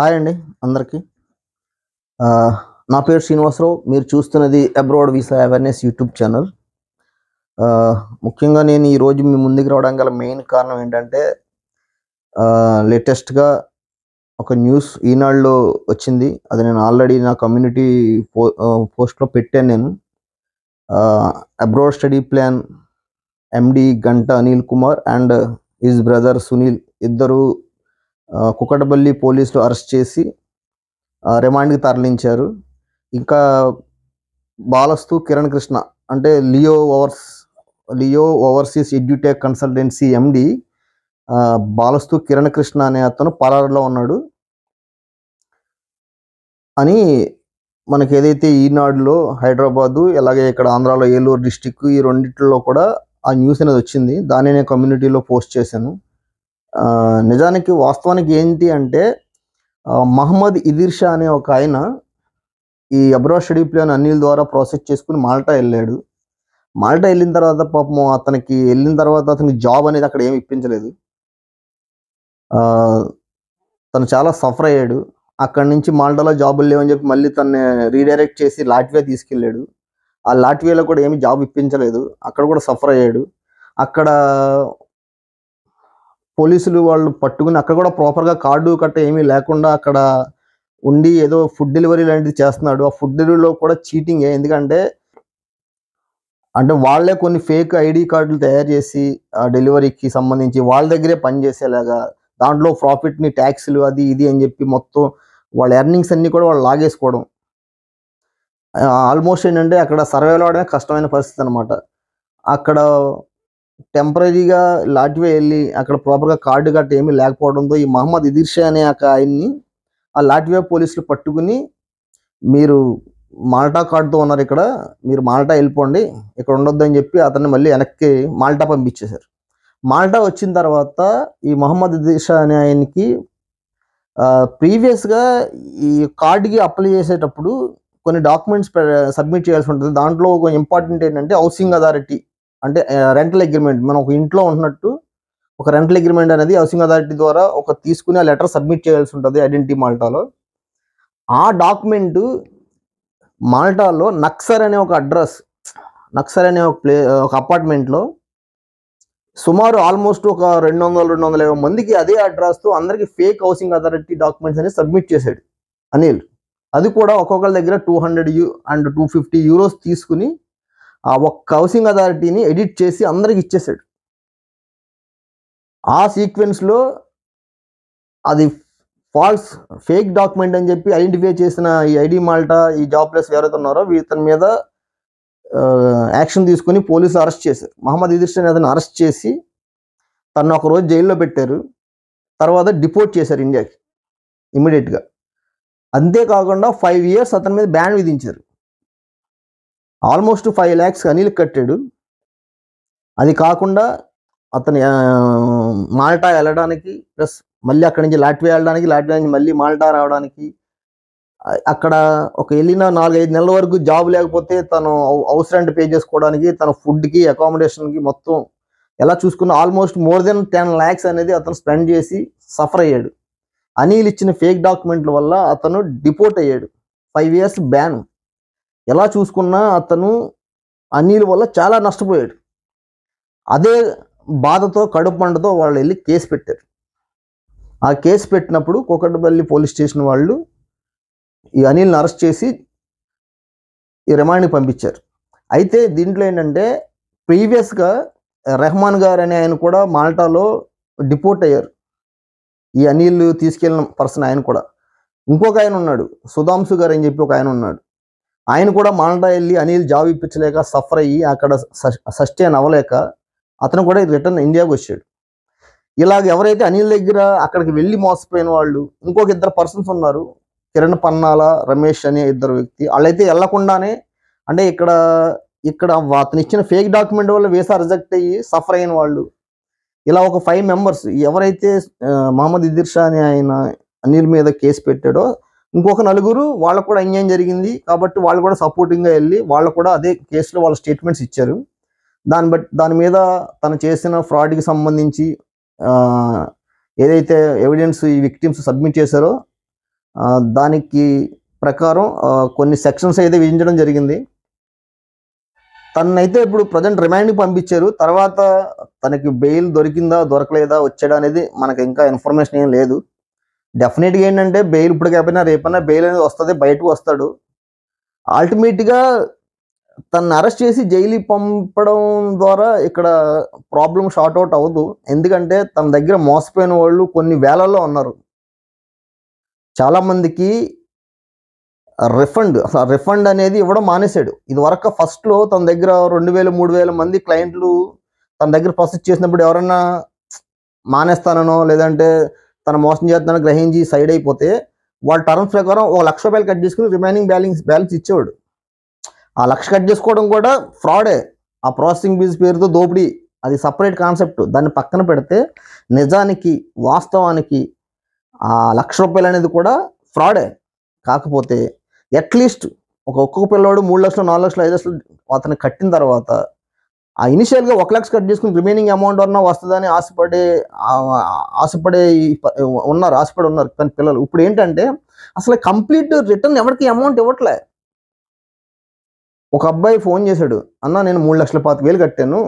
Hi అండి అందరికీ. నా పేరు శ్రీనివాసరావు. మీరు చూస్తున్నది abroad visa awareness YouTube channel. ముఖ్యంగా నేను ఈరోజు మీ ముందుకు రావడం గల మెయిన్ కారణం ఏంటంటే లేటెస్ట్గా ఒక న్యూస్ ఈనాడులో వచ్చింది. అది నేను ఆల్రెడీ నా కమ్యూనిటీ పోస్ట్లో పెట్టాను. నేను అబ్రాడ్ స్టడీ ప్లాన్ ఎండి గంట Anil Kumar and his brother Sunil ఇద్దరు కుకటపల్లి పోలీసులు అరెస్ట్ చేసి రిమాండ్కి తరలించారు. ఇంకా బాలస్తు కిరణ్ కృష్ణ అంటే Leo overseas edutech consultancy MD బాలస్తు Kiran Krishna అనే అతను పరారులో ఉన్నాడు అని మనకి ఏదైతే ఈనాడులో హైదరాబాదు అలాగే ఇక్కడ ఆంధ్రాలో ఏలూరు డిస్టిక్ ఈ రెండిట్లో కూడా ఆ న్యూస్ అనేది వచ్చింది. దాన్ని నేను కమ్యూనిటీలో పోస్ట్ చేశాను. నిజానికి వాస్తవానికి ఏంటి అంటే మహమ్మద్ ఇదిర్ షా అనే ఒక ఆయన ఈ అబ్రాడ్ స్టడీ ప్లాన్ అనిల్ ద్వారా ప్రాసెస్ చేసుకుని మాల్టా వెళ్ళాడు. మాల్టా వెళ్ళిన తర్వాత పాపం అతనికి జాబ్ అనేది అక్కడ ఏమి ఇప్పించలేదు. తను చాలా సఫర్ అయ్యాడు. అక్కడి నుంచి మాల్టాలో జాబులు లేవని చెప్పి మళ్ళీ తనని రీడైరెక్ట్ చేసి లాట్వియా తీసుకెళ్ళాడు. ఆ లాట్వియాలో కూడా ఏమి జాబ్ ఇప్పించలేదు. అక్కడ కూడా సఫర్ అయ్యాడు. అక్కడ పోలీసులు వాళ్ళు పట్టుకుని అక్కడ కూడా ప్రాపర్గా కార్డు కట్ట ఏమీ లేకుండా అక్కడ ఉండి ఏదో ఫుడ్ డెలివరీ లాంటిది చేస్తున్నాడు. ఆ ఫుడ్ డెలివరీలో కూడా చీటింగే. ఎందుకంటే వాళ్ళే కొన్ని ఫేక్ ఐడి కార్డులు తయారు చేసి ఆ డెలివరీకి సంబంధించి వాళ్ళ దగ్గరే పనిచేసేలాగా దాంట్లో ప్రాఫిట్ని ట్యాక్స్లు అది ఇది అని చెప్పి మొత్తం వాళ్ళ ఎర్నింగ్స్ అన్నీ కూడా వాళ్ళు లాగేసుకోవడం. ఆల్మోస్ట్ ఏంటంటే అక్కడ సర్వైవ్ అవడమే కష్టమైన పరిస్థితి అనమాట. అక్కడ టెంపరీగా లాట్వియా వెళ్ళి అక్కడ ప్రాపర్గా కార్డు గట్ట ఏమీ లేకపోవడంతో ఈ మహమ్మద్ ఇదిర్ షా అనే ఆయన్ని ఆ లాట్వియా పోలీసులు పట్టుకుని మీరు మాల్టా కార్డుతో ఉన్నారు, ఇక్కడ మీరు మాల్టా వెళ్ళిపోండి, ఇక్కడ ఉండొద్దు అని చెప్పి అతన్ని మళ్ళీ వెనక్కి మాల్టా పంపించేశారు. మాల్టా వచ్చిన తర్వాత ఈ మహమ్మద్ ఇదిర్ షా అనే ఆయనకి ప్రీవియస్గా ఈ కార్డుకి అప్లై చేసేటప్పుడు కొన్ని డాక్యుమెంట్స్ సబ్మిట్ చేయాల్సి ఉంటుంది. దాంట్లో ఒక ఇంపార్టెంట్ ఏంటంటే హౌసింగ్ అథారిటీ అంటే రెంటల్ అగ్రిమెంట్. మనం ఒక ఇంట్లో ఉంటున్నట్టు ఒక రెంటల్ అగ్రిమెంట్ అనేది హౌసింగ్ అథారిటీ ద్వారా ఒక తీసుకుని ఆ లెటర్ సబ్మిట్ చేయాల్సి ఉంటుంది ఐడెంటిటీ మాల్టాలో. ఆ డాక్యుమెంట్ మాల్టాలో నక్సర్ అనే ఒక అడ్రస్, నక్సర్ అనే ఒక అపార్ట్మెంట్లో సుమారు ఆల్మోస్ట్ ఒక 250 మందికి అదే అడ్రస్తో అందరికి ఫేక్ హౌసింగ్ అథారిటీ డాక్యుమెంట్స్ అనేది సబ్మిట్ చేశాడు అనిల్. అది కూడా ఒక్కొక్కరి దగ్గర 200 అండ్ 250 యూరోస్ తీసుకుని ఆ ఒక్క హౌసింగ్ అథారిటీని ఎడిట్ చేసి అందరికి ఇచ్చేసాడు. ఆ సీక్వెన్స్లో అది ఫాల్స్ ఫేక్ డాక్యుమెంట్ అని చెప్పి ఐడెంటిఫై చేసిన ఈ ఐడి మాల్టా ఈ జాబ్ ప్లేస్ ఎవరైతే ఉన్నారో వీతని మీద యాక్షన్ తీసుకుని పోలీసులు అరెస్ట్ చేశారు. మహమ్మద్ ఇదిర్ షా అతను అరెస్ట్ చేసి తను ఒకరోజు జైల్లో పెట్టారు. తర్వాత డిపోర్ట్ చేశారు ఇండియాకి ఇమ్మీడియట్గా. అంతేకాకుండా 5 years అతని మీద బ్యాన్ విధించారు. ఆల్మోస్ట్ 5 lakhs అనిల్ కట్టాడు. అది కాకుండా అతను మాల్టా వెళ్ళడానికి ప్లస్ మళ్ళీ అక్కడి నుంచి లాట్వియా వెళ్ళడానికి, లాట్వియా నుంచి మళ్ళీ మాల్టా రావడానికి, అక్కడ ఒక వెళ్ళిన 4-5 నెలల వరకు జాబ్ లేకపోతే తను హౌస్ రెంట్ పే చేసుకోవడానికి, తన ఫుడ్కి అకామిడేషన్కి మొత్తం ఎలా చూసుకున్న ఆల్మోస్ట్ మోర్ దెన్ 10 lakhs అనేది అతను స్పెండ్ చేసి సఫర్ అయ్యాడు. అనిల్ ఇచ్చిన ఫేక్ డాక్యుమెంట్ల వల్ల అతను డిపోర్ట్ అయ్యాడు. 5 years బ్యాన్. ఎలా చూసుకున్నా అతను అనిల్ వల్ల చాలా నష్టపోయాడు. అదే బాధతో కడుపు మంటతో వాళ్ళు వెళ్ళి కేసు పెట్టారు. ఆ కేసు పెట్టినప్పుడు కుకటపల్లి పోలీస్ స్టేషన్ వాళ్ళు ఈ అనిల్ని అరెస్ట్ చేసి ఈ రిమాండ్కి పంపించారు. అయితే దీంట్లో ఏంటంటే ప్రీవియస్గా రెహమాన్ గారు అనే ఆయన కూడా మాల్టాలో డిపోర్ట్ అయ్యారు. ఈ అనిల్ తీసుకెళ్ళిన పర్సన్ ఆయన కూడా. ఇంకొక ఆయన ఉన్నాడు, సుధాంశు గారు అని చెప్పి ఒక ఆయన ఉన్నాడు. ఆయన కూడా మాల్టా వెళ్ళి అనిల్ జాబ్ ఇప్పించలేక సఫర్ అయ్యి అక్కడ సస్టైన్ అవ్వలేక అతను కూడా రిటర్న్ ఇండియాకి వచ్చాడు. ఇలాగ ఎవరైతే అనిల్ దగ్గర అక్కడికి వెళ్ళి మోసపోయిన వాళ్ళు ఇంకొక 2 persons ఉన్నారు, కిరణ్ పన్నాల, రమేష్ అనే 2 వ్యక్తి. వాళ్ళైతే వెళ్లకుండానే అంటే ఇక్కడ అతను ఇచ్చిన ఫేక్ డాక్యుమెంట్ వల్ల వీసా రిజెక్ట్ అయ్యి సఫర్ అయిన వాళ్ళు ఇలా ఒక 5 members ఎవరైతే మహమ్మద్ ఇదిర్ షా అనే ఆయన అనిల్ మీద కేసు పెట్టాడో ఇంకొక 4 వాళ్ళకు కూడా అన్యాయం జరిగింది కాబట్టి వాళ్ళు కూడా సపోర్టింగ్గా వెళ్ళి వాళ్ళు కూడా అదే కేసులో వాళ్ళ స్టేట్మెంట్స్ ఇచ్చారు. దాని మీద తను చేసిన ఫ్రాడ్కి సంబంధించి ఏదైతే ఎవిడెన్స్ ఈ విక్టిమ్స్ సబ్మిట్ చేశారో దానికి ప్రకారం కొన్ని సెక్షన్స్ అయితే విధించడం జరిగింది. తనైతే ఇప్పుడు ప్రజెంట్ రిమాండ్కి పంపించారు. తర్వాత తనకి బెయిల్ దొరికిందా దొరకలేదా వచ్చాడా అనేది మనకి ఇంకా ఇన్ఫర్మేషన్ ఏం లేదు. డెఫినెట్గా ఏంటంటే బెయిల్ ఇప్పుడు కాకపోయినా రేపైనా బెయిల్ అనేది వస్తుంది, బయటకు వస్తాడు. అల్టిమేట్గా తనని అరెస్ట్ చేసి జైలుకి పంపడం ద్వారా ఇక్కడ ప్రాబ్లం షార్ట్ అవుట్ అవ్వదు. ఎందుకంటే తన దగ్గర మోసపోయిన వాళ్ళు కొన్ని వేలల్లో ఉన్నారు. చాలామందికి రిఫండ్ అనేది ఇవ్వడం మానేశాడు. ఇది వరకు ఫస్ట్లో తన దగ్గర 2000 3000 మంది క్లయింట్లు తన దగ్గర ప్రాసెస్ చేసినప్పుడు ఎవరన్నా మానేస్తానో లేదంటే తన మోసం చేస్తానో గ్రహించి సైడ్ అయిపోతే వాళ్ళ టర్మ్స్ ప్రకారం ₹1,00,000 కట్ చేసుకుని రిమైనింగ్ బ్యాలెన్స్ ఇచ్చేవాడు. ఆ 1,00,000 కట్ చేసుకోవడం కూడా ఫ్రాడే. ఆ ప్రాసెసింగ్ ఫీజు పేరుతో దోపిడీ, అది సపరేట్ కాన్సెప్ట్. దాన్ని పక్కన పెడితే నిజానికి వాస్తవానికి ఆ ₹1,00,000 అనేది కూడా ఫ్రాడే. కాకపోతే అట్లీస్ట్ ఒక్కొక్క పిల్లోడు 3 లక్షలు 4 లక్షలు 5 లక్షలు అతను కట్టిన తర్వాత ఆ ఇనిషియల్గా 1,00,000 కట్ చేసుకుని రిమైనింగ్ అమౌంట్ అన్నా వస్తుందని ఆశపడి ఉన్నారు కానీ పిల్లలు. ఇప్పుడు ఏంటంటే అసలు కంప్లీట్ రిటర్న్ ఎవరికి అమౌంట్ ఇవ్వట్లే. ఒక అబ్బాయి ఫోన్ చేశాడు, అన్న నేను 3,25,000 కట్టాను,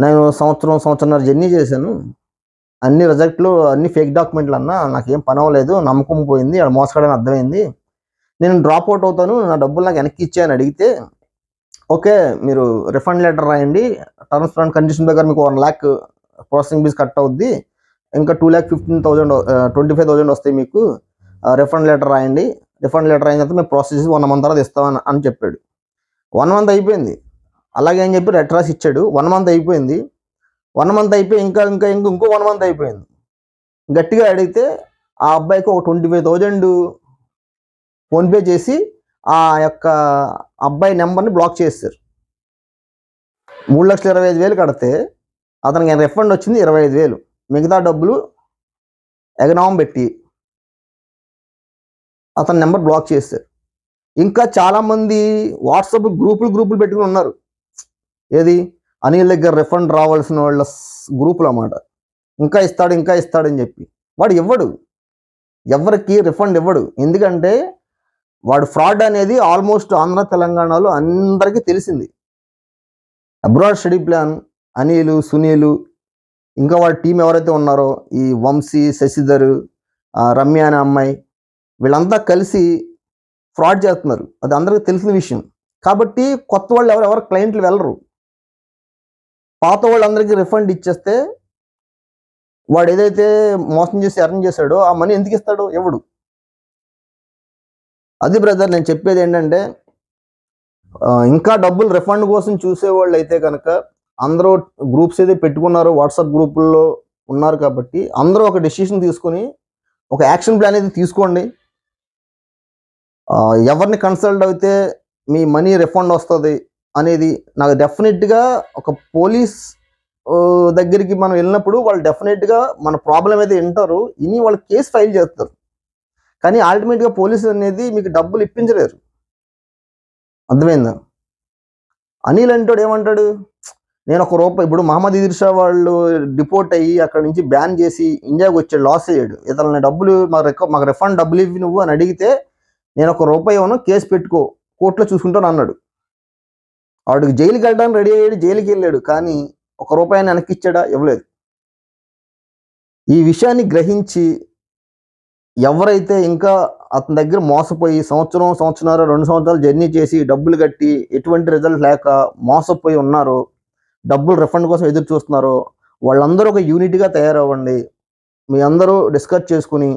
నేను సంవత్సరంన్నర జర్నీ చేశాను, అన్ని రిజెక్ట్లు అన్ని ఫేక్ డాక్యుమెంట్లు అన్నా, నాకేం పని అవ్వలేదు, నమ్మకం పోయింది, ఆడ మోసగాడని అర్థమైంది, నేను డ్రాప్ అవుట్ అవుతాను, నా డబ్బులు నాకు వెనక్కి ఇచ్చే అని అడిగితే ఓకే మీరు రిఫండ్ లెటర్ రాయండి, టర్మ్స్ అండ్ కండిషన్ ప్రకారం మీకు 1 lakh ప్రాసెసింగ్ ఫీజ్ కట్ అవుద్ది, ఇంకా 2,15,000 వస్తాయి మీకు, రిఫండ్ లెటర్ రాయండి, రిఫండ్ లెటర్ అయిన తర్వాత మేము ప్రాసెస్ 1 month తర్వాత ఇస్తామని చెప్పాడు. 1 month అయిపోయింది, అలాగే అని చెప్పి లెటర్ రాసి ఇచ్చాడు. 1 month అయిపోయింది, 1 month అయిపోయి ఇంకో 1 month అయిపోయింది. గట్టిగా అడిగితే ఆ అబ్బాయికి ఒక 25,000 ఫోన్పే చేసి ఆ యొక్క అబ్బాయి నెంబర్ని బ్లాక్ చేశారు. 3,25,000 కడితే అతనికి రిఫండ్ వచ్చింది 25,000. మిగతా డబ్బులు ఎగనామం పెట్టి అతని నెంబర్ బ్లాక్ చేశారు. ఇంకా చాలామంది వాట్సాప్ గ్రూపులు పెట్టుకుని ఉన్నారు. ఏది అనిల్ దగ్గర రిఫండ్ రావాల్సిన వాళ్ళ గ్రూపులు అన్నమాట. ఇంకా ఇస్తాడని చెప్పి వాడు ఇవ్వడు, ఎవరికి రిఫండ్ ఇవ్వడు. ఎందుకంటే వాడు ఫ్రాడ్ అనేది ఆల్మోస్ట్ ఆంధ్ర తెలంగాణలో అందరికీ తెలిసింది. Abroad study plan Anil, Sunil, ఇంకా వాళ్ళ టీం ఎవరైతే ఉన్నారో ఈ వంశీ, శశిధర్, రమ్య అనే అమ్మాయి, వీళ్ళంతా కలిసి ఫ్రాడ్ చేస్తున్నారు. అది అందరికీ తెలిసిన విషయం. కాబట్టి కొత్త వాళ్ళు ఎవరు క్లయింట్లు వెళ్ళరు. పాత వాళ్ళందరికీ రిఫండ్ ఇచ్చేస్తే వాడు ఏదైతే మోసం చేసి ఎర్న్ చేశాడో ఆ మనీ ఎందుకు ఇస్తాడో ఇవ్వడు. అది బ్రదర్ నేను చెప్పేది ఏంటంటే ఇంకా డబ్బులు రిఫండ్ కోసం చూసేవాళ్ళు అయితే కనుక అందరూ గ్రూప్స్ ఏదో పెట్టుకున్నారో వాట్సాప్ గ్రూపుల్లో ఉన్నారు కాబట్టి అందరూ ఒక డెసిషన్ తీసుకొని ఒక యాక్షన్ ప్లాన్ అయితే తీసుకోండి. ఎవరిని కన్సల్ట్ అయితే మీ మనీ రిఫండ్ వస్తుంది అనేది నాకు డెఫినెట్గా ఒక పోలీస్ దగ్గరికి మనం వెళ్ళినప్పుడు వాళ్ళు డెఫినెట్గా మన ప్రాబ్లం అయితే వింటారు, ఇని వాళ్ళు కేసు ఫైల్ చేస్తారు. కానీ అల్టిమేట్గా పోలీసు అనేది మీకు డబ్బులు ఇప్పించలేరు. అర్థమైందా? అనిల్ అంటాడు ఏమంటాడు, నేను ₹1 ఇప్పుడు మహమ్మద్ ఇదిర్ షా వాళ్ళు డిపోర్ట్ అయ్యి అక్కడ నుంచి బ్యాన్ చేసి ఇండియాకి వచ్చాడు, లాస్ అయ్యాడు. ఇతను డబ్బులు మాకు రిఫండ్ డబ్బులు ఇవ్వి నువ్వు అని అడిగితే నేను ₹1 ఇవ్వను, కేసు పెట్టుకో, కోర్టులో చూసుకుంటాను అన్నాడు. వాడికి జైలుకి వెళ్ళడానికి రెడీ అయ్యాడు, జైలుకి వెళ్ళాడు. కానీ ₹1 వెనక్కి ఇచ్చాడా? ఇవ్వలేదు. ఈ విషయాన్ని గ్రహించి ఎవరైతే ఇంకా అతని దగ్గర మోసపోయి సంవత్సరంన్నర 2 సంవత్సరాలు జర్నీ చేసి డబ్బులు కట్టి ఎటువంటి రిజల్ట్ లేక మోసపోయి ఉన్నారో, డబ్బులు రిఫండ్ కోసం ఎదురు చూస్తున్నారో వాళ్ళందరూ ఒక యూనిట్గా తయారవ్వండి. మీ అందరూ డిస్కస్ చేసుకుని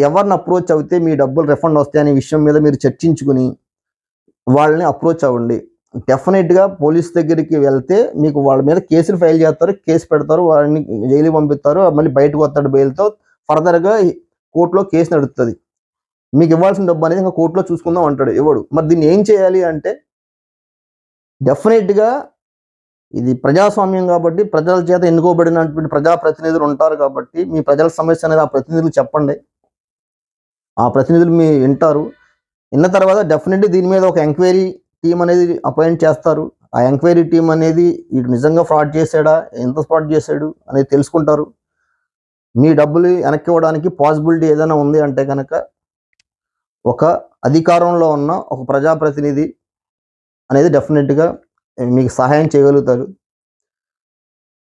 ఎవరిని అప్రోచ్ అవుతే మీ డబ్బులు రిఫండ్ వస్తాయనే విషయం మీద మీరు చర్చించుకుని వాళ్ళని అప్రోచ్ అవ్వండి. డెఫినెట్గా పోలీస్ దగ్గరికి వెళ్తే మీకు వాళ్ళ మీద కేసులు ఫైల్ చేస్తారు, కేసు పెడతారు, వాడిని జైలుకి పంపిస్తారు, మళ్ళీ బయటకు వస్తాడు బెయిల్తో. ఫర్దర్గా కోర్టులో కేసు నడుస్తుంది. మీకు ఇవ్వాల్సిన డబ్బు అనేది ఇంకా కోర్టులో చూసుకుందాం అంటాడు, ఇవ్వడు. మరి దీన్ని ఏం చేయాలి అంటే డెఫినెట్గా ఇది ప్రజాస్వామ్యం కాబట్టి ప్రజల చేత ఎన్నుకోబడినటువంటి ప్రజాప్రతినిధులు ఉంటారు కాబట్టి మీ ప్రజల సమస్య అనేది ఆ ప్రతినిధులు చెప్పండి, ఆ ప్రతినిధులు మీ వింటారు. విన్న తర్వాత డెఫినెట్లీ దీని మీద ఒక ఎంక్వైరీ టీం అనేది అపాయింట్ చేస్తారు. ఆ ఎంక్వైరీ టీం అనేది వీడు నిజంగా ఫ్రాడ్ చేశాడా, ఎంత ఫ్రాడ్ చేశాడు అనేది తెలుసుకుంటారు. మీ డబ్బులు వెనక్కి ఇవ్వడానికి పాసిబిలిటీ ఏదైనా ఉంది అంటే కనుక ఒక అధికారంలో ఉన్న ఒక ప్రజాప్రతినిధి అనేది డెఫినెట్గా మీకు సహాయం చేయగలుగుతారు.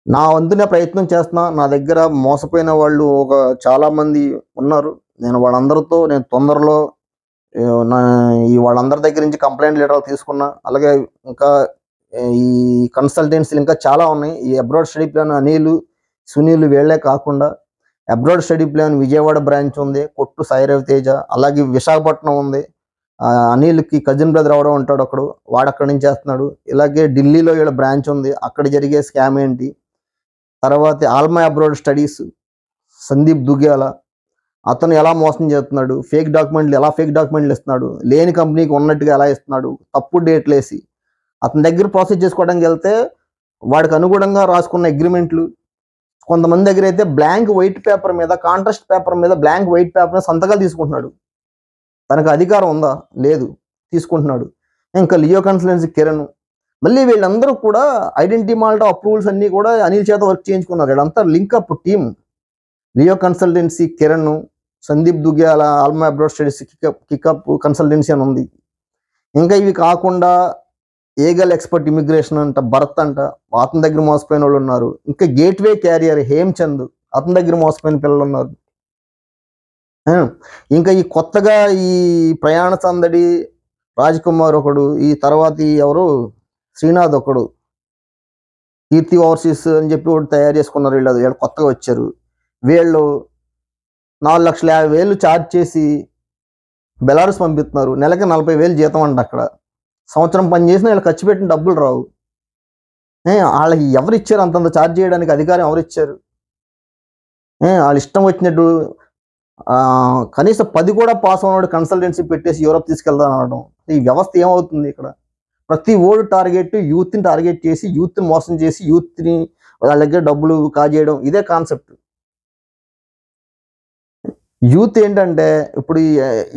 నా వంతున ప్రయత్నం చేస్తున్నా. నా దగ్గర మోసపోయిన వాళ్ళు చాలామంది ఉన్నారు. నేను వాళ్ళందరితో తొందరలో వాళ్ళందరి దగ్గర నుంచి కంప్లైంట్ లెటర్లు తీసుకున్నా. అలాగే ఇంకా ఈ కన్సల్టెన్సీలు ఇంకా చాలా ఉన్నాయి. ఈ abroad study plan Anil, Sunil వీళ్ళే కాకుండా abroad study plan Vijayawada branch ఉంది, కొట్టు సాయి రవితేజ. అలాగే విశాఖపట్నం ఉంది, అనిల్కి కజిన్ బ్రదర్ అవడం ఉంటాడు అక్కడ, వాడు అక్కడి నుంచి చేస్తున్నాడు. ఇలాగే ఢిల్లీలో వీళ్ళ బ్రాంచ్ ఉంది, అక్కడ జరిగే స్కామ్ ఏంటి. తర్వాత ఆల్మా అబ్రాడ్ స్టడీస్ సందీప్ దుగ్గ్యాల, అతను ఎలా మోసం చేస్తున్నాడు, ఫేక్ డాక్యుమెంట్లు ఇస్తున్నాడు, లేని కంపెనీకి ఉన్నట్టుగా ఎలా ఇస్తున్నాడు, తప్పుడు డేట్లు వేసి. అతని దగ్గర ప్రాసెస్ చేసుకోవడానికి వెళ్తే వాడికి అనుగుణంగా రాసుకున్న అగ్రిమెంట్లు, కొంతమంది దగ్గర అయితే బ్లాంక్ వైట్ పేపర్ మీద, కాంట్రాస్ట్ పేపర్ మీద బ్లాంక్ వైట్ పేపర్ మీద సంతకాలు తీసుకుంటున్నాడు. తనకు అధికారం ఉందా? లేదు, తీసుకుంటున్నాడు. ఇంకా లియో కన్సల్టెన్సీ కిరణ్, మళ్ళీ వీళ్ళందరూ కూడా ఐడెంటిటీ మాల్టా అప్రూవల్స్ అన్నీ కూడా అనిల్ చేత వర్క్ చేయించుకున్నారు. వీళ్ళంతా linkup team. Leo consultancy Kiran, Sandeep Duggyala, alma abroad studies కికప్ కన్సల్టెన్సీ అని ఉంది. ఇంకా ఇవి కాకుండా ఏగల్ ఎక్స్పర్ట్ ఇమిగ్రేషన్ అంట, భరత్ అంట, అతని దగ్గర మోసపోయిన వాళ్ళు ఉన్నారు. ఇంకా గేట్వే క్యారియర్ హేమ్చంద్, అతని దగ్గర మోసపోయిన పిల్లలు ఉన్నారు. ఇంకా ఈ కొత్తగా ఈ ప్రయాణ సందడి రాజ్ కుమార్ ఒకడు, ఈ తర్వాత ఎవరు శ్రీనాథ్ ఒకడు, కీర్తి ఓవర్సీస్ అని చెప్పి ఒకటి తయారు చేసుకున్నారు. వీళ్ళు కొత్తగా వచ్చారు. వీళ్ళు 4,50,000 ఛార్జ్ చేసి బెలారస్ పంపిస్తున్నారు. నెలకి 40,000 జీతం అంట. అక్కడ సంవత్సరం పని చేసినా వీళ్ళు ఖర్చు పెట్టిన డబ్బులు రావు. వాళ్ళకి ఎవరు ఇచ్చారు అంతంత ఛార్జ్ చేయడానికి అధికారం? ఎవరు ఇచ్చారు? వాళ్ళు ఇష్టం వచ్చినట్టు కనీసం 10 కూడా పాస్ అవునాడు కన్సల్టెన్సీ పెట్టేసి యూరోప్ తీసుకెళ్దాం అనడం. ఈ వ్యవస్థ ఏమవుతుంది ఇక్కడ? ప్రతి ఓల్డ్ టార్గెట్ యూత్ని టార్గెట్ చేసి, యూత్ని మోసం చేసి, యూత్ని వాళ్ళ దగ్గర డబ్బులు కాజేయడం, ఇదే కాన్సెప్ట్. యూత్ ఏంటంటే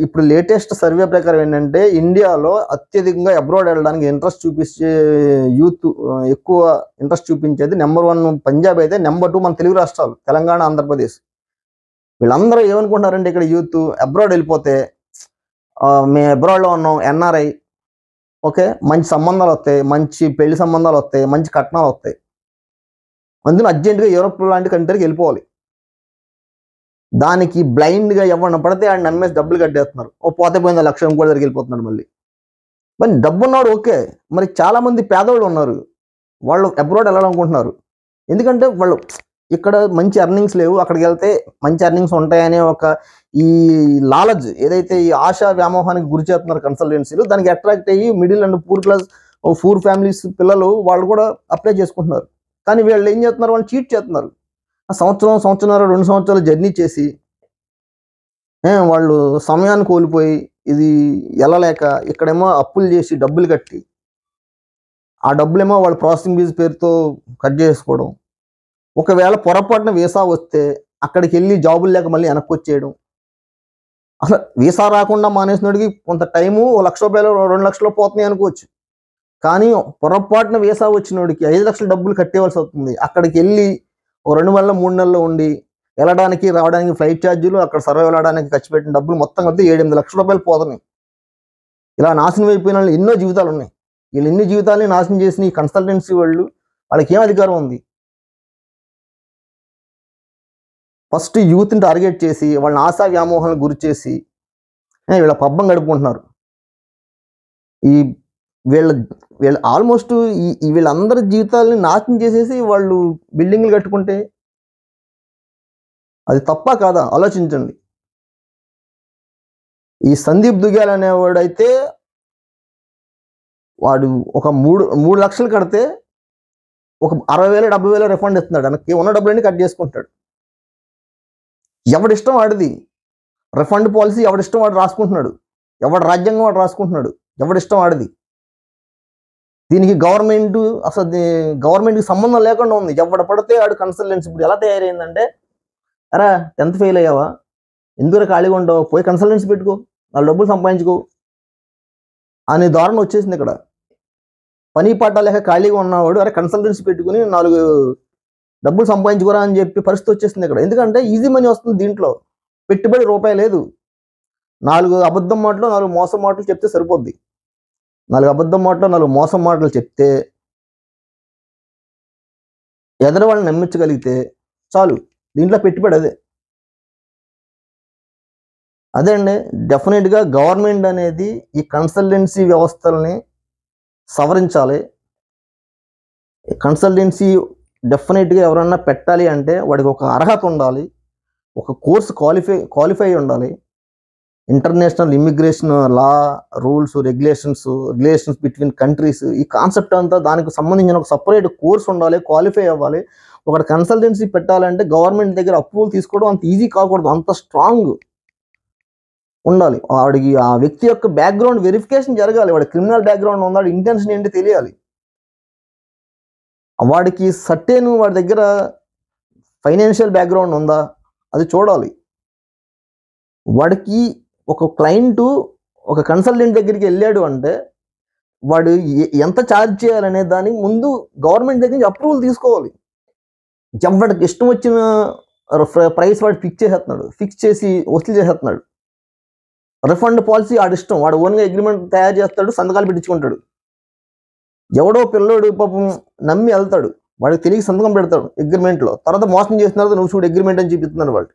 ఇప్పుడు లేటెస్ట్ సర్వే ప్రకారం ఏంటంటే ఇండియాలో అత్యధికంగా అబ్రాడ్ వెళ్ళడానికి ఇంట్రెస్ట్ చూపించే యూత్, ఎక్కువ ఇంట్రెస్ట్ చూపించేది నెంబర్ 1 పంజాబ్ అయితే, నెంబర్ 2 మన తెలుగు రాష్ట్రాలు తెలంగాణ, ఆంధ్రప్రదేశ్. వీళ్ళందరూ ఏమనుకుంటున్నారంటే ఇక్కడ యూత్ అబ్రాడ్ వెళ్ళిపోతే మేము అబ్రాడ్లో ఉన్నాం, ఎన్ఆర్ఐ, ఓకే, మంచి సంబంధాలు వస్తాయి, మంచి పెళ్లి సంబంధాలు వస్తాయి, మంచి కట్నాలు వస్తాయి, అందులో అర్జెంటుగా యూరోప్ లాంటి కంట్రీకి వెళ్ళిపోవాలి. దానికి బ్లైండ్గా ఎవరిని పడితే ఆయన నమ్మేసి డబ్బులు కట్టేస్తున్నారు. పోతే పోయింది, లక్ష్యం కూడా దగ్గరికి వెళ్ళిపోతున్నాడు. మళ్ళీ మరి డబ్బు ఉన్నాడు ఓకే, మరి చాలామంది పేదవాళ్ళు ఉన్నారు, వాళ్ళు అబ్రాడ్ వెళ్ళాలనుకుంటున్నారు. ఎందుకంటే వాళ్ళు ఇక్కడ మంచి ఎర్నింగ్స్ లేవు, అక్కడికి వెళ్తే మంచి ఎర్నింగ్స్ ఉంటాయనే ఒక ఈ లాలజ్ ఏదైతే ఈ ఆశా వ్యామోహానికి గురి చేస్తున్నారు కన్సల్టెన్సీలు, దానికి అట్రాక్ట్ అయ్యి middle and poor class, poor families పిల్లలు వాళ్ళు కూడా అప్లై చేసుకుంటున్నారు. కానీ వీళ్ళు ఏం చేస్తున్నారు? వాళ్ళు చీట్ చేస్తున్నారు. సంవత్సరం 2 సంవత్సరాలు జర్నీ చేసి వాళ్ళు సమయాన్ని కోల్పోయి ఇది వెళ్ళలేక ఇక్కడేమో అప్పులు చేసి డబ్బులు కట్టి, ఆ డబ్బులేమో వాళ్ళు ప్రాసెసింగ్ ఫీజు పేరుతో కట్ చేసుకోవడం. ఒకవేళ పొరపాటున వీసా వస్తే అక్కడికి వెళ్ళి జాబులు లేక మళ్ళీ వెనక్కి వచ్చేయడం. అసలు వీసా రాకుండా మానేసినోడికి కొంత టైము 1,00,000 రూపాయలు 2 లక్షలు పోతున్నాయి అనుకోవచ్చు. కానీ పొరపాటున వీసా వచ్చినోడికి 5 లక్షల డబ్బులు కట్టేవలసి వస్తుంది. అక్కడికి వెళ్ళి 2 నెలలు 3 నెలలు ఉండి వెళ్ళడానికి రావడానికి ఫ్లైట్ ఛార్జీలు, అక్కడ సర్వే వెళ్ళడానికి ఖర్చు పెట్టిన డబ్బులు మొత్తం కలిపి 7-8 లక్షల రూపాయలు పోతున్నాయి. ఇలా నాశనం అయిపోయిన వాళ్ళు ఎన్నో జీవితాలు ఉన్నాయి. వీళ్ళు ఎన్ని జీవితాలని నాశనం చేసిన ఈ కన్సల్టెన్సీ వాళ్ళకి ఏం అధికారం ఉంది? ఫస్ట్ యూత్ని టార్గెట్ చేసి వాళ్ళని ఆశా వ్యామోహాలను గురి చేసి వీళ్ళ పబ్బం గడుపుకుంటున్నారు. వీళ్ళ ఆల్మోస్ట్ వీళ్ళందరి జీవితాలని నాశనం చేసేసి వాళ్ళు బిల్డింగ్లు కట్టుకుంటే అది తప్ప కాదా? ఆలోచించండి. ఈ సందీప్ దుగ్గ్యాల అనేవాడైతే వాడు ఒక 3 లక్షలు కడితే ఒక 60,000 70,000 రిఫండ్ ఇస్తున్నాడు. వెనక్కి ఉన్న డబ్బులన్నీ కట్ చేసుకుంటాడు. ఎవడిష్టం వాడిది రిఫండ్ పాలసీ, ఎవడిష్టం వాడు రాసుకుంటున్నాడు, ఎవడి రాజ్యాంగం వాడు రాసుకుంటున్నాడు, ఎవడిష్టం వాడిది. దీనికి గవర్నమెంట్కి సంబంధం లేకుండా ఉంది. ఎవడ పడితే ఆడు కన్సల్టెన్సీ. ఇప్పుడు ఎలా తయారైందంటే, అరా 10th ఫెయిల్ అయ్యావా, ఎందుకు ఖాళీగా ఉండవు, పోయి కన్సల్టెన్సీ పెట్టుకో, 4 డబ్బులు సంపాదించుకో అనే ధోరణి వచ్చేసింది. ఇక్కడ పని పాట లేక ఖాళీగా ఉన్నవాడు అరే కన్సల్టెన్సీ పెట్టుకుని 4 డబ్బులు సంపాదించుకోరా అని చెప్పి పరిస్థితి వచ్చేసింది ఇక్కడ. ఎందుకంటే ఈజీ మనీ వస్తుంది దీంట్లో, పెట్టుబడి రూపాయి లేదు. 4 అబద్ధం మాటలు 4 మోసం మాటలు చెప్తే సరిపోద్ది. 4 అబద్ధం మాటలు 4 మోసం మాటలు చెప్తే ఎదర వాళ్ళని నమ్మించగలిగితే చాలు. దీంట్లో పెట్టుబడి అదే. అదే అండి, డెఫినెట్గా గవర్నమెంట్ అనేది ఈ కన్సల్టెన్సీ వ్యవస్థల్ని సవరించాలి. కన్సల్టెన్సీ డెఫినెట్గా ఎవరన్నా పెట్టాలి అంటే వాడికి ఒక అర్హత ఉండాలి, ఒక కోర్సు క్వాలిఫై ఉండాలి. ఇంటర్నేషనల్ ఇమిగ్రేషన్ లా, రూల్స్, రిలేషన్స్ బిట్వీన్ కంట్రీస్, ఈ కాన్సెప్ట్ అంతా దానికి సంబంధించిన ఒక సపరేట్ కోర్స్ ఉండాలి, క్వాలిఫై అవ్వాలి. ఒక కన్సల్టెన్సీ పెట్టాలంటే గవర్నమెంట్ దగ్గర అప్రూవల్ తీసుకోవడం అంత ఈజీ కాకూడదు, అంత స్ట్రాంగ్ ఉండాలి. వాడికి ఆ వ్యక్తి యొక్క బ్యాక్గ్రౌండ్ వెరిఫికేషన్ జరగాలి. వాడి క్రిమినల్ బ్యాక్గ్రౌండ్ ఉందా, ఇంటెన్షన్ ఏంటి తెలియాలి. వాడికి సర్టెన్ వాడి దగ్గర ఫైనాన్షియల్ బ్యాక్గ్రౌండ్ ఉందా అది చూడాలి. వాడికి ఒక క్లయింట్ ఒక కన్సల్టెంట్ దగ్గరికి వెళ్ళాడు అంటే వాడు ఎంత ఛార్జ్ చేయాలనే దానికి ముందు గవర్నమెంట్ దగ్గర నుంచి అప్రూవల్ తీసుకోవాలి. ఎవడికి ఇష్టం వచ్చిన ప్రైస్ వాడు ఫిక్స్ చేసి వసూలు చేసేస్తున్నాడు. రిఫండ్ పాలసీ ఆడిష్టం, వాడు ఓన్గా అగ్రిమెంట్ తయారు చేస్తాడు, సంతకాలు పెట్టించుకుంటాడు. ఎవడో పిల్లోడు పాపం నమ్మి వెళ్తాడు, వాడికి తెలియ సంతకం పెడతాడు అగ్రిమెంట్లో. తర్వాత మోసం చేసిన తర్వాత నువ్వు చూడు అగ్రిమెంట్ అని చూపిస్తున్నాడు. వాళ్ళు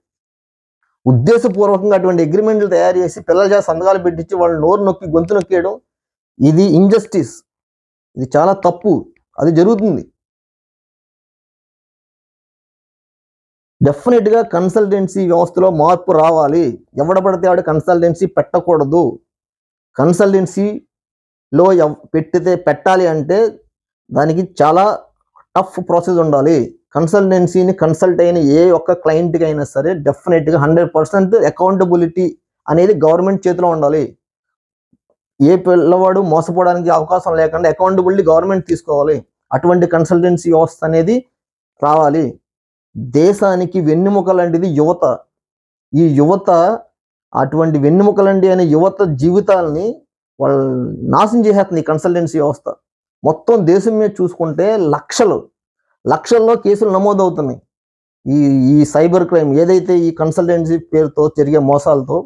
ఉద్దేశపూర్వకంగా అటువంటి అగ్రిమెంట్లు తయారు చేసి పిల్లల చేత సంతకాలు పెట్టించి వాళ్ళు నోరు నొక్కి గొంతు నొక్కేయడం, ఇది ఇంజస్టిస్, ఇది చాలా తప్పు. అది జరుగుతుంది. డెఫినెట్గా కన్సల్టెన్సీ వ్యవస్థలో మార్పు రావాలి. ఎవడపడితే ఆడు కన్సల్టెన్సీ పెట్టకూడదు. కన్సల్టెన్సీలో పెట్టాలి అంటే దానికి చాలా టఫ్ ప్రాసెస్ ఉండాలి. కన్సల్టెన్సీని కన్సల్ట్ అయిన ఏ ఒక్క క్లయింట్కి అయినా సరే డెఫినెట్గా 100% అకౌంటబిలిటీ అనేది గవర్నమెంట్ చేతిలో ఉండాలి. ఏ పిల్లవాడు మోసపోవడానికి అవకాశం లేకుండా అకౌంటబిలిటీ గవర్నమెంట్ తీసుకోవాలి. అటువంటి కన్సల్టెన్సీ వ్యవస్థ అనేది రావాలి. దేశానికి వెన్నెముక లాంటిది యువత. ఈ యువత అటువంటి వెన్నెముక లాంటి అనే యువత జీవితాలని వాళ్ళు నాశనం చేసేస్తుంది ఈ కన్సల్టెన్సీ వ్యవస్థ. మొత్తం దేశం మీద చూసుకుంటే లక్షల్లో కేసులు నమోదవుతున్నాయి. ఈ సైబర్ క్రైమ్ ఏదైతే ఈ కన్సల్టెన్సీ పేరుతో జరిగే మోసాలతో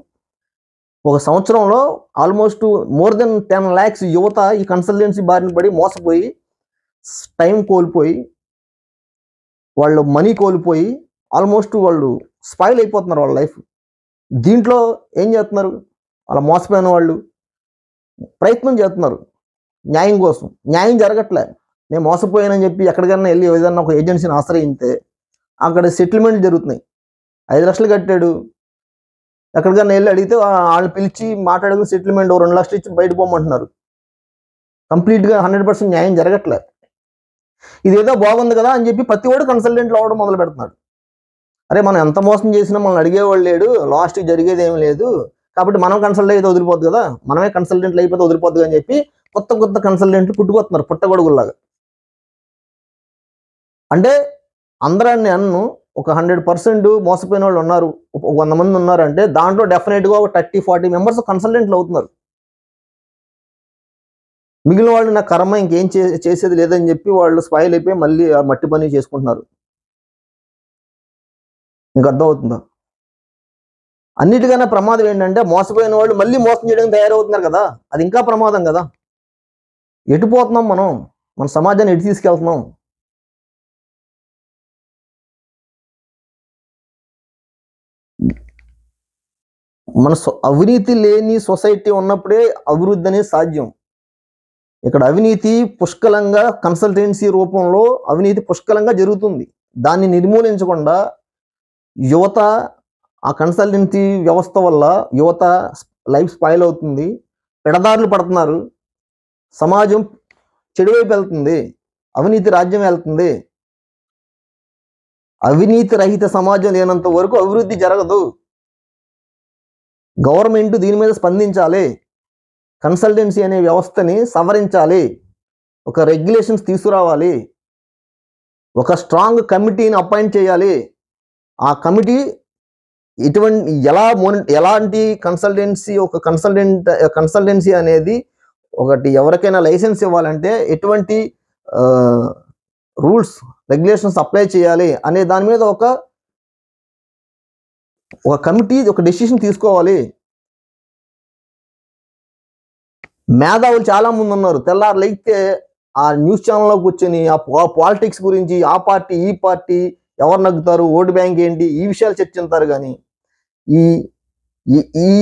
ఒక సంవత్సరంలో ఆల్మోస్ట్ మోర్ దెన్ 10 lakhs యువత ఈ కన్సల్టెన్సీ బారిన పడి మోసపోయి టైం కోల్పోయి వాళ్ళు మనీ కోల్పోయి ఆల్మోస్ట్ వాళ్ళు స్పాయిల్ అయిపోతున్నారు వాళ్ళ లైఫ్. దీంట్లో ఏం చేస్తున్నారు, వాళ్ళ మోసపోయిన వాళ్ళు ప్రయత్నం చేస్తున్నారు న్యాయం కోసం. న్యాయం జరగట్లే. నేను మోసపోయానని చెప్పి ఎక్కడికైనా వెళ్ళి ఏదైనా ఒక ఏజెన్సీని ఆశ్రయిస్తే అక్కడ సెటిల్మెంట్ జరుగుతున్నాయి. 5 లక్షలు కట్టాడు, ఎక్కడికైనా వెళ్ళి అడిగితే వాళ్ళు పిలిచి మాట్లాడుకుని సెటిల్మెంట్ 2 లక్షలు ఇచ్చి బయట పోమంటున్నారు. కంప్లీట్గా 100% న్యాయం జరగట్లే. ఇదేదో బాగుంది కదా అని చెప్పి ప్రతి వాడు కన్సల్టెంట్లు అవ్వడం మొదలు పెడుతున్నాడు. అరే మనం ఎంత మోసం చేసినా మనల్ని అడిగేవాళ్ళు లేడు, లాస్ట్కి జరిగేది ఏం లేదు, కాబట్టి మనం కన్సల్ట్ అయితే వదిలిపోద్దు కదా, మనమే కన్సల్టెంట్లు అయిపోతే వదిలిపోద్దు అని చెప్పి కొత్త కన్సల్టెంట్లు పుట్టుకొస్తున్నారు పుట్టగొడుగులాగా. అంటే అందరాన్ని ఒక 100% మోసపోయిన వాళ్ళు ఉన్నారు, 100 మంది ఉన్నారంటే దాంట్లో డెఫినెట్గా ఒక 30-40 మెంబర్స్ కన్సల్టెంట్లు అవుతున్నారు. మిగిలిన వాళ్ళు నా కర్మ ఇంకేం చేసేది లేదని చెప్పి వాళ్ళు స్పాయిల్ అయిపోయి మళ్ళీ మట్టి పని చేసుకుంటున్నారు. ఇంక అర్థమవుతుందా? అన్నిటికన్నా ప్రమాదం ఏంటంటే మోసపోయిన వాళ్ళు మళ్ళీ మోసం చేయడానికి తయారవుతున్నారు కదా, అది ఇంకా ప్రమాదం కదా. ఎటు పోతున్నాం మనం, మన సమాజాన్ని ఎటు తీసుకెళ్తున్నాం? మన అవినీతి లేని సొసైటీ ఉన్నప్పుడే అభివృద్ధి అనేది సాధ్యం. ఇక్కడ అవినీతి పుష్కలంగా కన్సల్టెన్సీ రూపంలో అవినీతి పుష్కలంగా జరుగుతుంది. దాన్ని నిర్మూలించకుండా యువత ఆ కన్సల్టెన్సీ వ్యవస్థ వల్ల యువత లైఫ్ స్పాయిల్ అవుతుంది, పెడదారులు పడుతున్నారు, సమాజం చెడువైపు వెళ్తుంది, అవినీతి రాజ్యం వెళ్తుంది. అవినీతి రహిత సమాజం లేనంత వరకు అభివృద్ధి జరగదు. గవర్నమెంట్ దీని మీద స్పందించాలి. కన్సల్టెన్సీ అనే వ్యవస్థని సవరించాలి, ఒక రెగ్యులేషన్స్ తీసుకురావాలి, ఒక స్ట్రాంగ్ కమిటీని అపాయింట్ చేయాలి. ఆ కమిటీ ఎలాంటి ఒక కన్సల్టెన్సీ అనేది ఒకటి ఎవరికైనా లైసెన్స్ ఇవ్వాలంటే ఎటువంటి రూల్స్ రెగ్యులేషన్స్ అప్లై చేయాలి అనే దాని మీద ఒక కమిటీ ఒక డెసిషన్ తీసుకోవాలి. మేధావులు చాలా మంది ఉన్నారు. తెల్లారు లేస్తే ఆ న్యూస్ ఛానల్లో కూర్చొని ఆ పాలిటిక్స్ గురించి, ఆ పార్టీ ఈ పార్టీ ఎవరు నగ్గుతారు, ఓటు బ్యాంక్ ఏంటి, ఈ విషయాలు చర్చిస్తారు. కానీ ఈ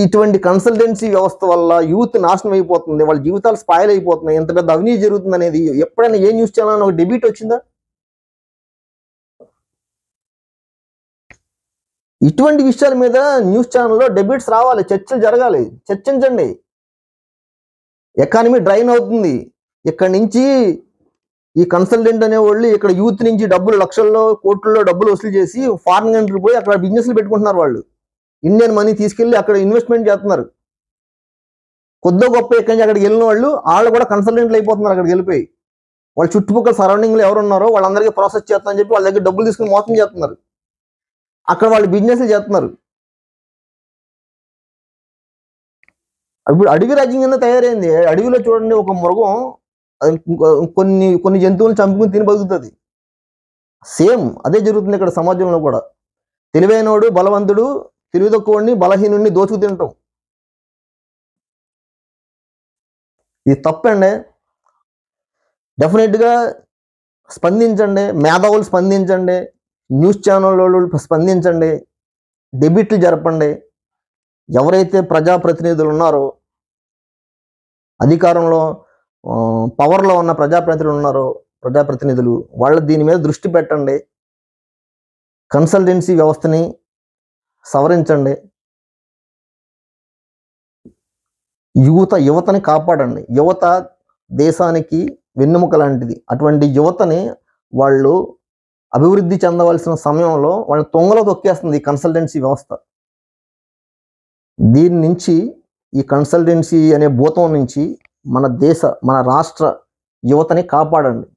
ఇటువంటి కన్సల్టెన్సీ వ్యవస్థ వల్ల యూత్ నాశనం అయిపోతుంది, వాళ్ళ జీవితాలు స్పాయిల్ అయిపోతున్నాయి, ఎంత పెద్ద అవినీతి జరుగుతుంది అనేది ఎప్పుడైనా ఏ న్యూస్ ఛానల్ ఒక డిబేట్ వచ్చిందా? ఇటువంటి విషయాల మీద న్యూస్ ఛానల్లో డిబేట్స్ రావాలి, చర్చలు జరగాలి, చర్చించండి. ఎకానమీ డ్రైన్ అవుతుంది. ఇక్కడ నుంచి ఈ కన్సల్టెంట్ అనేవాళ్ళు ఇక్కడ యూత్ నుంచి డబ్బులు లక్షల్లో కోట్లలో డబ్బులు వసూలు చేసి ఫారిన్ కంట్రీ పోయి అక్కడ బిజినెస్లు పెట్టుకుంటున్నారు. వాళ్ళు ఇండియన్ మనీ తీసుకెళ్ళి అక్కడ ఇన్వెస్ట్మెంట్ చేస్తున్నారు. కొద్దో గొప్ప ఎక్కడి నుంచి అక్కడికి వెళ్ళిన వాళ్ళు కూడా కన్సల్టెంట్లు అయిపోతున్నారు. అక్కడికి వెళ్ళిపోయి వాళ్ళ చుట్టుపక్కల సరౌండింగ్లో ఎవరు ఉన్నారో వాళ్ళందరికీ ప్రాసెస్ చేస్తామని చెప్పి వాళ్ళ దగ్గర డబ్బులు తీసుకుని మోసం చేస్తున్నారు. అక్కడ వాళ్ళు బిజినెస్లు చేస్తున్నారు. ఇప్పుడు అడవి రాజ్యం కింద తయారైంది. అడవిలో చూడండి, ఒక మృగం కొన్ని జంతువులను చంపుకుని తిని బతుకుతుంది. సేమ్ అదే జరుగుతుంది ఇక్కడ సమాజంలో కూడా. తెలివైనోడు బలవంతుడు, తెలివి తక్కువని బలహీనుడిని దోచుకు తింటాం. ఇది తప్పండి. డెఫినెట్గా స్పందించండి, మేధావులు స్పందించండి, న్యూస్ ఛానల్ వాళ్ళు స్పందించండి, డిబేట్లు జరపండి. ఎవరైతే ప్రజాప్రతినిధులు ఉన్నారో, అధికారంలో పవర్లో ఉన్న ప్రజాప్రతినిధులు వాళ్ళ దీని మీద దృష్టి పెట్టండి. కన్సల్టెన్సీ వ్యవస్థని సవరించండి. యువతని కాపాడండి. యువత దేశానికి వెన్నెముక లాంటిది. అటువంటి యువతని వాళ్ళు అభివృద్ధి చెందవలసిన సమయంలో వాళ్ళ తొంగలో తొక్కేస్తుంది ఈ కన్సల్టెన్సీ వ్యవస్థ. దీని నుంచి, ఈ కన్సల్టెన్సీ అనే భూతం నుంచి మన రాష్ట్ర యువతని కాపాడండి.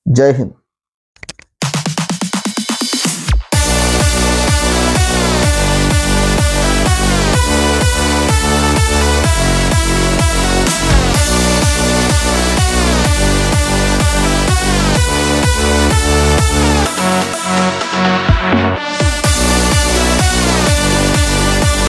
జై హింద్.